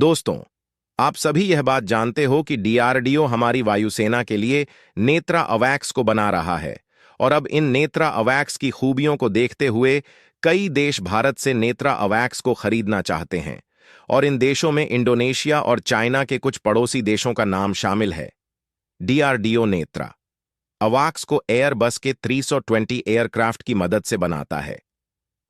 दोस्तों, आप सभी यह बात जानते हो कि डीआरडीओ हमारी वायुसेना के लिए नेत्रा अवैक्स को बना रहा है और अब इन नेत्रा अवैक्स की खूबियों को देखते हुए कई देश भारत से नेत्रा अवैक्स को खरीदना चाहते हैं और इन देशों में इंडोनेशिया और चाइना के कुछ पड़ोसी देशों का नाम शामिल है। डीआरडीओ नेत्रा अवाक्स को एयरबस के 320 एयरक्राफ्ट की मदद से बनाता है।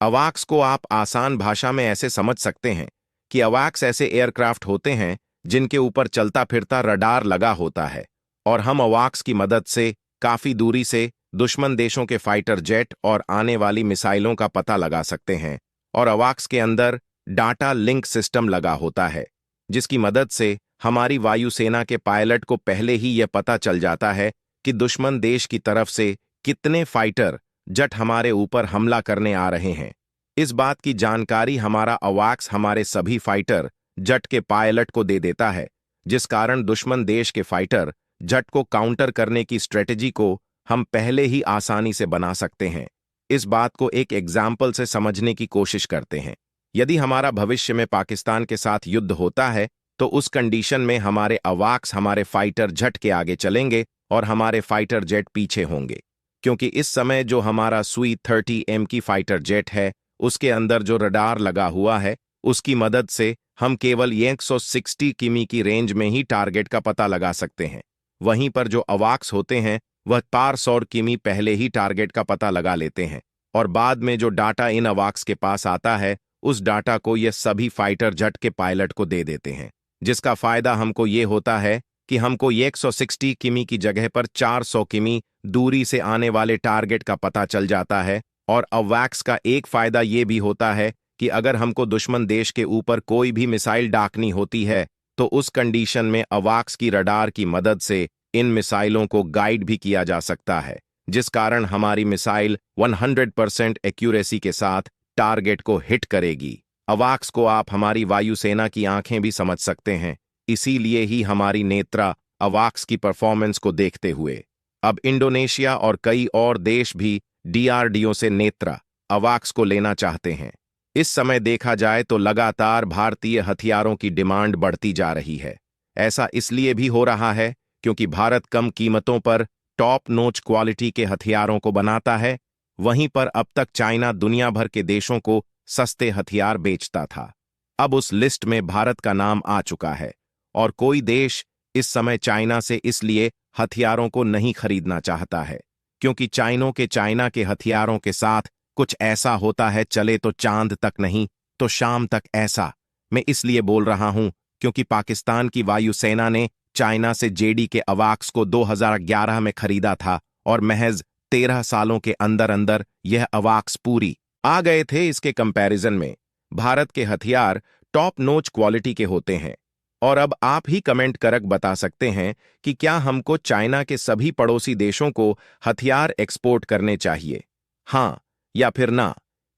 अवाक्स को आप आसान भाषा में ऐसे समझ सकते हैं कि अवाक्स ऐसे एयरक्राफ्ट होते हैं जिनके ऊपर चलता फिरता रडार लगा होता है और हम अवाक्स की मदद से काफी दूरी से दुश्मन देशों के फाइटर जेट और आने वाली मिसाइलों का पता लगा सकते हैं। और अवाक्स के अंदर डाटा लिंक सिस्टम लगा होता है जिसकी मदद से हमारी वायुसेना के पायलट को पहले ही यह पता चल जाता है कि दुश्मन देश की तरफ से कितने फाइटर जेट हमारे ऊपर हमला करने आ रहे हैं। इस बात की जानकारी हमारा अवाक्स हमारे सभी फाइटर जेट के पायलट को दे देता है, जिस कारण दुश्मन देश के फाइटर जेट को काउंटर करने की स्ट्रेटजी को हम पहले ही आसानी से बना सकते हैं। इस बात को एक एग्जाम्पल से समझने की कोशिश करते हैं। यदि हमारा भविष्य में पाकिस्तान के साथ युद्ध होता है तो उस कंडीशन में हमारे अवाक्स हमारे फाइटर जेट के आगे चलेंगे और हमारे फाइटर जेट पीछे होंगे, क्योंकि इस समय जो हमारा सुई 30M की फाइटर जेट है उसके अंदर जो रडार लगा हुआ है उसकी मदद से हम केवल 160 किमी की रेंज में ही टारगेट का पता लगा सकते हैं। वहीं पर जो अवाक्स होते हैं वह 400 किमी पहले ही टारगेट का पता लगा लेते हैं और बाद में जो डाटा इन अवाक्स के पास आता है उस डाटा को ये सभी फाइटर जेट के पायलट को दे देते हैं, जिसका फायदा हमको ये होता है कि हमको 160 किमी की जगह पर 400 किमी दूरी से आने वाले टारगेट का पता चल जाता है। और अवैक्स का एक फायदा ये भी होता है कि अगर हमको दुश्मन देश के ऊपर कोई भी मिसाइल दागनी होती है तो उस कंडीशन में अवाक्स की रडार की मदद से इन मिसाइलों को गाइड भी किया जा सकता है, जिस कारण हमारी मिसाइल 100% एक्यूरेसी के साथ टारगेट को हिट करेगी। अवाक्स को आप हमारी वायुसेना की आंखें भी समझ सकते हैं, इसीलिए ही हमारी नेत्रा अवाक्स की परफॉर्मेंस को देखते हुए अब इंडोनेशिया और कई और देश भी डीआरडीओ से नेत्रा अवाक्स को लेना चाहते हैं। इस समय देखा जाए तो लगातार भारतीय हथियारों की डिमांड बढ़ती जा रही है। ऐसा इसलिए भी हो रहा है क्योंकि भारत कम कीमतों पर टॉप नोच क्वालिटी के हथियारों को बनाता है, वहीं पर अब तक चाइना दुनिया भर के देशों को सस्ते हथियार बेचता था। अब उस लिस्ट में भारत का नाम आ चुका है और कोई देश इस समय चाइना से इसलिए हथियारों को नहीं खरीदना चाहता है क्योंकि चाइना के हथियारों के साथ कुछ ऐसा होता है, चले तो चांद तक नहीं तो शाम तक। ऐसा मैं इसलिए बोल रहा हूं क्योंकि पाकिस्तान की वायुसेना ने चाइना से जेडी के अवाक्स को 2011 में खरीदा था और महज 13 सालों के अंदर अंदर यह अवाक्स पूरी आ गए थे। इसके कंपैरिजन में भारत के हथियार टॉप नोच क्वालिटी के होते हैं। और अब आप ही कमेंट करके बता सकते हैं कि क्या हमको चाइना के सभी पड़ोसी देशों को हथियार एक्सपोर्ट करने चाहिए, हां या फिर ना।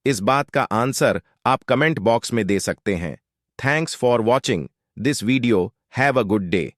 इस बात का आंसर आप कमेंट बॉक्स में दे सकते हैं। Thanks for watching this video. Have a good day.